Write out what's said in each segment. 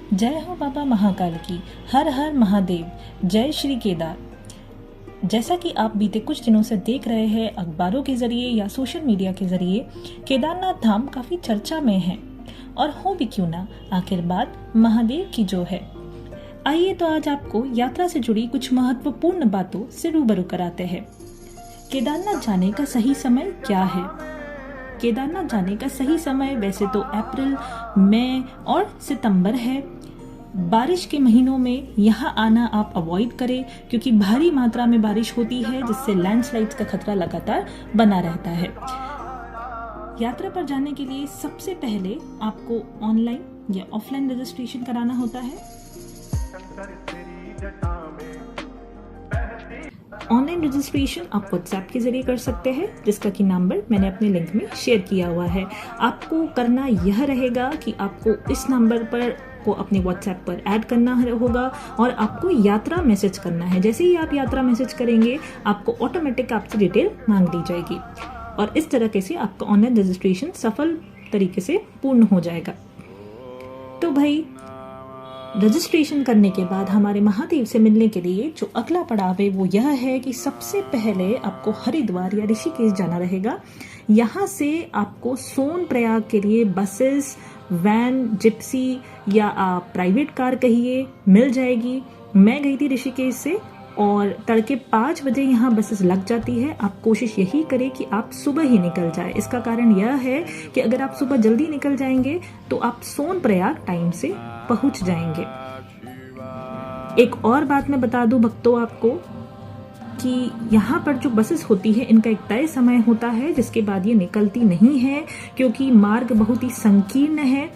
जय हो बाबा महाकाल की। हर हर महादेव। जय श्री केदार। जैसा कि आप बीते कुछ दिनों से देख रहे हैं अखबारों के जरिए या सोशल मीडिया के जरिए, केदारनाथ धाम काफी चर्चा में है। और हो भी क्यों ना, आखिर बात महादेव की जो है। आइए तो आज आपको यात्रा से जुड़ी कुछ महत्वपूर्ण बातों से रूबरू कराते हैं। केदारनाथ जाने का सही समय क्या है? केदारनाथ जाने का सही समय वैसे तो अप्रैल, मई और सितंबर है। बारिश के महीनों में यहाँ आना आप अवॉइड करें, क्योंकि भारी मात्रा में बारिश होती है जिससे लैंडस्लाइड्स का खतरा लगातार बना रहता है। यात्रा पर जाने के लिए सबसे पहले आपको ऑनलाइन या ऑफलाइन रजिस्ट्रेशन कराना होता है। ऑनलाइन रजिस्ट्रेशन आप व्हाट्सएप के जरिए कर सकते हैं, जिसका कि नंबर मैंने अपने लिंक में शेयर किया हुआ है। आपको करना यह रहेगा कि आपको इस नंबर पर को अपने व्हाट्सएप पर ऐड करना होगा और आपको यात्रा मैसेज करना है। जैसे ही आप यात्रा मैसेज करेंगे, आपको ऑटोमेटिक आपसे डिटेल मांग ली जाएगी और इस तरीके से आपका ऑनलाइन रजिस्ट्रेशन सफल तरीके से पूर्ण हो जाएगा। तो भाई, रजिस्ट्रेशन करने के बाद हमारे महादेव से मिलने के लिए जो अगला पड़ाव है वो यह है कि सबसे पहले आपको हरिद्वार या ऋषिकेश जाना रहेगा। यहाँ से आपको सोनप्रयाग के लिए बसेस, वैन, जिप्सी या आप प्राइवेट कार कहिए, मिल जाएगी। मैं गई थी ऋषिकेश से और तड़के 5 बजे यहाँ बसेस लग जाती है। आप कोशिश यही करें कि आप सुबह ही निकल जाए। इसका कारण यह है कि अगर आप सुबह जल्दी निकल जाएंगे तो आप सोनप्रयाग टाइम से पहुंच जाएंगे। एक और बात मैं बता दूं भक्तों आपको कि यहाँ पर जो बसेस होती है इनका एक तय समय होता है, जिसके बाद ये निकलती नहीं है, क्योंकि मार्ग बहुत ही संकीर्ण है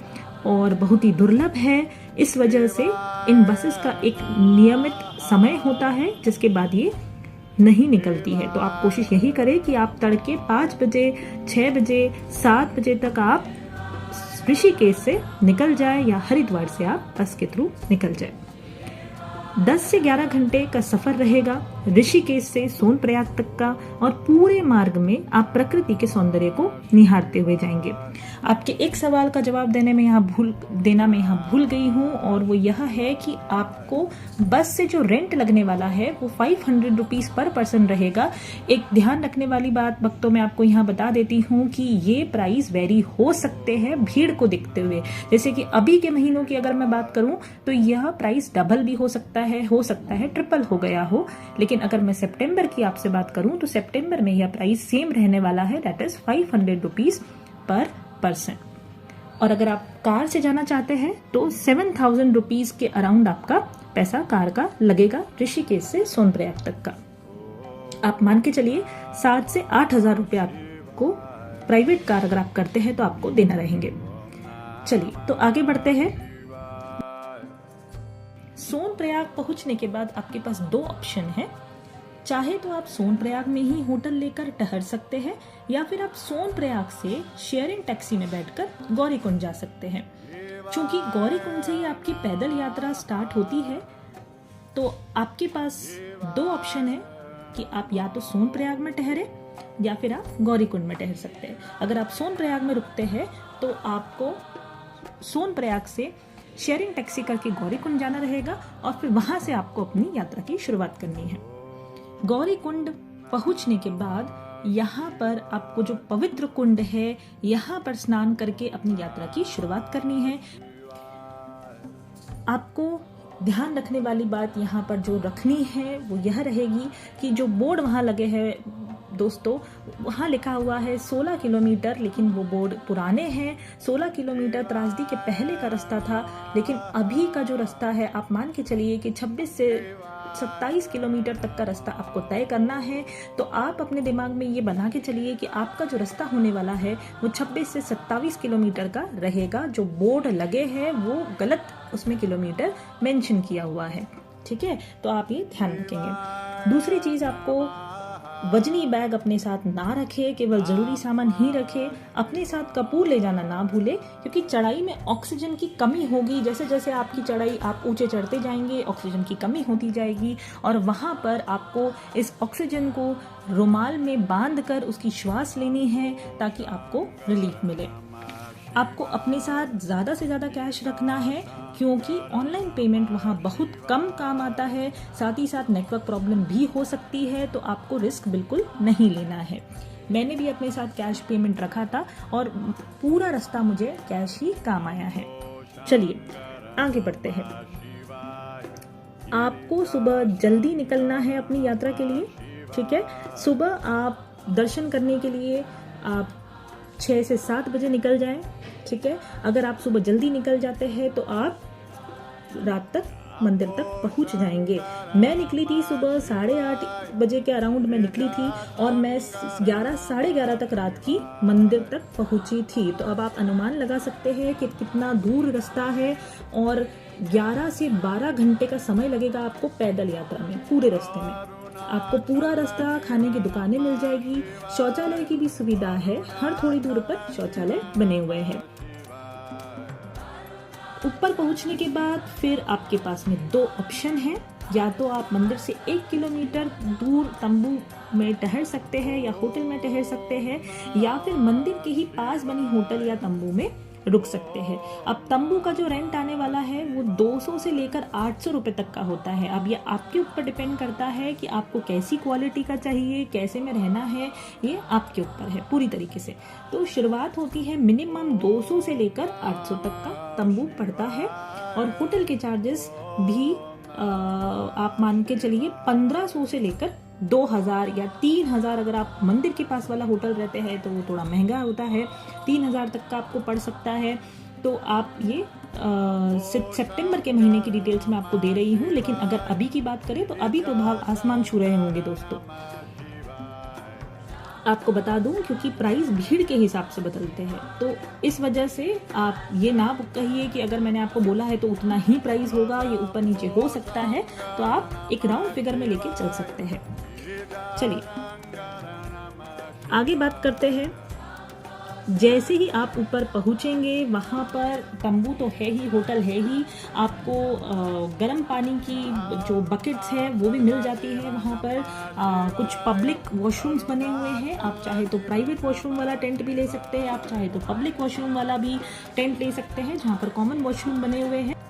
और बहुत ही दुर्लभ है। इस वजह से इन बसेस का एक नियमित समय होता है, जिसके बाद ये नहीं निकलती है। तो आप कोशिश यही करें कि आप तड़के 5 बजे, 6 बजे, 7 बजे तक आप ऋषिकेश से निकल जाए या हरिद्वार से आप बस के थ्रू निकल जाए। 10 से 11 घंटे का सफर रहेगा ऋषिकेश से सोनप्रयाग तक का, और पूरे मार्ग में आप प्रकृति के सौंदर्य को निहारते हुए जाएंगे। आपके एक सवाल का जवाब देने में यहाँ भूल गई हूँ, और वो यह है कि आपको बस से जो रेंट लगने वाला है वो 500 रुपीज पर पर्सन रहेगा। एक ध्यान रखने वाली बात भक्तों मैं आपको यहाँ बता देती हूँ कि ये प्राइस वेरी हो सकते हैं भीड़ को देखते हुए। जैसे कि अभी के महीनों की अगर मैं बात करूँ तो यह प्राइस डबल भी हो सकता है ट्रिपल हो गया हो। लेकिन अगर मैं सितंबर की आपसे बात करूं तो सितंबर में यह प्राइस सेम रहने वाला है, that is 500 rupees per person. और अगर आप कार से जाना चाहते हैं तो 7000 रुपीज के अराउंड आपका पैसा कार का लगेगा ऋषिकेश से सोनप्रयाग तक का। आप मान के चलिए 7 से 8000 रुपये आपको प्राइवेट कार अगर आप करते हैं तो आपको देना रहेंगे। चलिए तो आगे बढ़ते हैं। सोनप्रयाग पहुंचने के बाद आपके पास 2 ऑप्शन है। चाहे तो आप सोनप्रयाग में ही होटल लेकर ठहर सकते हैं, या फिर आप सोनप्रयाग से शेयरिंग टैक्सी में बैठकर गौरीकुंड जा सकते हैं। क्योंकि गौरीकुंड से ही आपकी पैदल यात्रा स्टार्ट होती है, तो आपके पास 2 ऑप्शन है कि आप या तो सोनप्रयाग में ठहरे या फिर आप गौरीकुंड में ठहर सकते हैं। अगर आप सोनप्रयाग में रुकते हैं तो आपको सोनप्रयाग से शेयरिंग टैक्सी करके गौरीकुंड जाना रहेगा और फिर वहां से आपको अपनी यात्रा की शुरुआत करनी है। गौरीकुंड पहुंचने के बाद यहाँ पर आपको जो पवित्र कुंड है यहाँ पर स्नान करके अपनी यात्रा की शुरुआत करनी है। आपको ध्यान रखने वाली बात यहाँ पर जो रखनी है वो यह रहेगी कि जो बोर्ड वहाँ लगे हैं दोस्तों, वहाँ लिखा हुआ है 16 किलोमीटर, लेकिन वो बोर्ड पुराने हैं। 16 किलोमीटर त्रासदी के पहले का रास्ता था, लेकिन अभी का जो रास्ता है आप मान के चलिए कि 26 से 27 किलोमीटर तक का रास्ता आपको तय करना है। तो आप अपने दिमाग में ये बना के चलिए कि आपका जो रास्ता होने वाला है वो 26 से 27 किलोमीटर का रहेगा। जो बोर्ड लगे हैं वो गलत उसमें किलोमीटर मेंशन किया हुआ है, ठीक है? तो आप ये ध्यान रखेंगे। दूसरी चीज, आपको वजनी बैग अपने साथ ना रखे, केवल जरूरी सामान ही रखे। अपने साथ कपूर ले जाना ना भूले, क्योंकि चढ़ाई में ऑक्सीजन की कमी होगी। जैसे जैसे आपकी चढ़ाई आप ऊंचे चढ़ते जाएंगे ऑक्सीजन की कमी होती जाएगी, और वहां पर आपको इस ऑक्सीजन को रुमाल में बांध कर उसकी श्वास लेनी है ताकि आपको रिलीफ मिले। आपको अपने साथ ज़्यादा से ज़्यादा कैश रखना है, क्योंकि ऑनलाइन पेमेंट वहाँ बहुत कम काम आता है। साथ ही साथ नेटवर्क प्रॉब्लम भी हो सकती है, तो आपको रिस्क बिल्कुल नहीं लेना है। मैंने भी अपने साथ कैश पेमेंट रखा था और पूरा रास्ता मुझे कैश ही काम आया है। चलिए आगे बढ़ते हैं। आपको सुबह जल्दी निकलना है अपनी यात्रा के लिए, ठीक है। सुबह आप दर्शन करने के लिए आप 6 से 7 बजे निकल जाएं, ठीक है। अगर आप सुबह जल्दी निकल जाते हैं तो आप रात तक मंदिर तक पहुंच जाएंगे। मैं निकली थी सुबह 8:30 बजे के अराउंड मैं निकली थी और मैं 11 साढ़े 11 तक रात की मंदिर तक पहुंची थी। तो अब आप अनुमान लगा सकते हैं कि कितना दूर रास्ता है और 11 से 12 घंटे का समय लगेगा आपको पैदल यात्रा में। पूरे रास्ते में आपको पूरा रास्ता खाने की दुकानें मिल जाएगी, शौचालय की भी सुविधा है, हर थोड़ी दूर पर शौचालय बने हुए हैं। ऊपर पहुंचने के बाद फिर आपके पास में 2 ऑप्शन हैं। या तो आप मंदिर से 1 किलोमीटर दूर तंबू में ठहर सकते हैं या होटल में ठहर सकते हैं, या फिर मंदिर के ही पास बनी होटल या तंबू में रुक सकते हैं। अब तंबू का जो रेंट आने वाला है वो 200 से लेकर 800 रुपए तक का होता है। अब ये आपके ऊपर डिपेंड करता है कि आपको कैसी क्वालिटी का चाहिए, कैसे में रहना है, ये आपके ऊपर है पूरी तरीके से। तो शुरुआत होती है मिनिमम 200 से लेकर 800 तक का तंबू पड़ता है। और होटल के चार्जेस भी आप मान के चलिए 1500 से लेकर 2000 या 3000। अगर आप मंदिर के पास वाला होटल रहते हैं तो वो थोड़ा महंगा होता है, 3000 तक का आपको पड़ सकता है। तो आप ये सितंबर के महीने की डिटेल्स मैं आपको दे रही हूँ, लेकिन अगर अभी की बात करें तो अभी तो भाव आसमान छू रहे होंगे दोस्तों। आपको बता दूं, क्योंकि प्राइस भीड़ के हिसाब से बदलते हैं, तो इस वजह से आप ये ना कहिए कि अगर मैंने आपको बोला है तो उतना ही प्राइस होगा, ये ऊपर नीचे हो सकता है। तो आप एक राउंड फिगर में लेके चल सकते हैं। चलिए आगे बात करते हैं। जैसे ही आप ऊपर पहुंचेंगे वहाँ पर तंबू तो है ही, होटल है ही, आपको गर्म पानी की जो बकेट्स है वो भी मिल जाती है वहाँ पर। कुछ पब्लिक वॉशरूम्स बने हुए हैं, आप चाहे तो प्राइवेट वॉशरूम वाला टेंट भी ले सकते हैं, आप चाहे तो पब्लिक वॉशरूम वाला भी टेंट ले सकते हैं, जहाँ पर कॉमन वॉशरूम बने हुए हैं।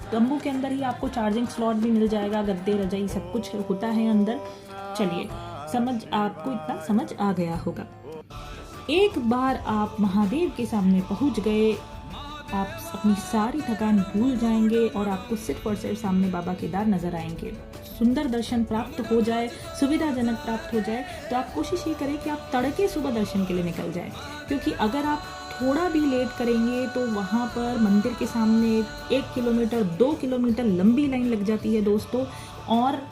तंबू के अंदर ही आपको चार्जिंग स्लॉट भी मिल जाएगा, गद्दे रजाई सब कुछ होता है अंदर। चलिए आपको इतना समझ आ गया होगा। एक बार आप महादेव के सामने पहुंच गए, आप अपनी सारी थकान भूल जाएंगे और आपको सिर्फ और सिर्फ सामने बाबा केदार नजर आएंगे। सुंदर दर्शन प्राप्त हो जाए, सुविधाजनक प्राप्त हो जाए, तो आप कोशिश ये करें कि आप तड़के सुबह दर्शन के लिए निकल जाए, क्योंकि अगर आप थोड़ा भी लेट करेंगे तो वहाँ पर मंदिर के सामने 1 किलोमीटर 2 किलोमीटर लंबी लाइन लग जाती है दोस्तों, और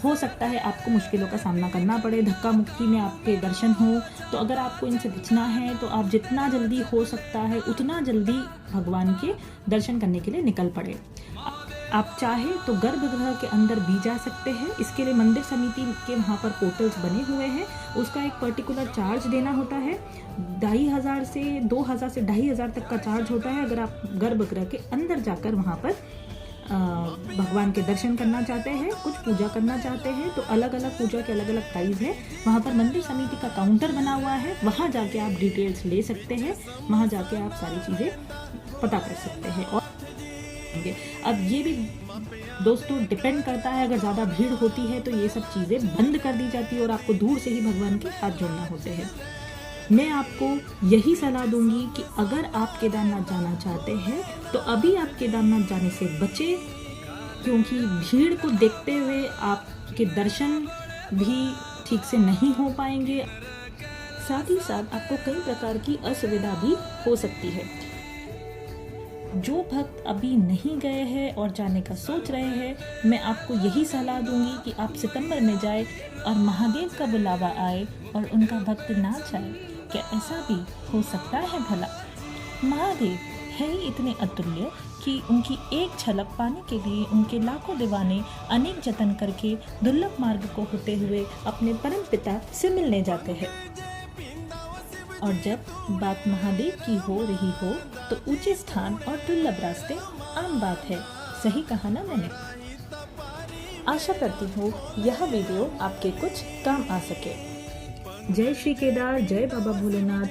हो सकता है आपको मुश्किलों का सामना करना पड़े, धक्का मुक्की में आपके दर्शन हो। तो अगर आपको इनसे बचना है तो आप जितना जल्दी हो सकता है उतना जल्दी भगवान के दर्शन करने के लिए निकल पड़े। आप चाहे तो गर्भगृह के अंदर भी जा सकते हैं, इसके लिए मंदिर समिति के वहाँ पर पोर्टल्स बने हुए हैं, उसका एक पर्टिकुलर चार्ज देना होता है। 2500 से 2000 से 2500 तक का चार्ज होता है अगर आप गर्भगृह के अंदर जाकर वहाँ पर भगवान के दर्शन करना चाहते हैं, कुछ पूजा करना चाहते हैं। तो अलग अलग पूजा के अलग अलग प्राइस है। वहाँ पर मंदिर समिति का काउंटर बना हुआ है, वहाँ जाके आप डिटेल्स ले सकते हैं, वहाँ जाके आप सारी चीज़ें पता कर सकते हैं। और अब ये भी दोस्तों डिपेंड करता है, अगर ज़्यादा भीड़ होती है तो ये सब चीज़ें बंद कर दी जाती है और आपको दूर से ही भगवान के हाथ जोड़ना होते हैं। मैं आपको यही सलाह दूंगी कि अगर आप केदारनाथ जाना चाहते हैं तो अभी आप केदारनाथ जाने से बचें, क्योंकि भीड़ को देखते हुए आपके दर्शन भी ठीक से नहीं हो पाएंगे। साथ ही साथ आपको कई प्रकार की असुविधा भी हो सकती है। जो भक्त अभी नहीं गए हैं और जाने का सोच रहे हैं, मैं आपको यही सलाह दूंगी कि आप सितंबर में जाए और महादेव का बुलावा आए और उनका भक्त ना जाए। क्या ऐसा भी हो सकता है भला? महादेव है ही इतने अतुल्य कि उनकी एक झलक पाने के लिए उनके लाखों दीवाने अनेक जतन करके दुर्लभ मार्ग को होते हुए अपने परम पिता से मिलने जाते हैं। और जब बात महादेव की हो रही हो तो ऊंचे स्थान और दुर्लभ रास्ते आम बात है। सही कहा ना मैंने? आशा करती हूँ यह वीडियो आपके कुछ काम आ सके। जय श्री केदार, जय बाबा भोलेनाथ।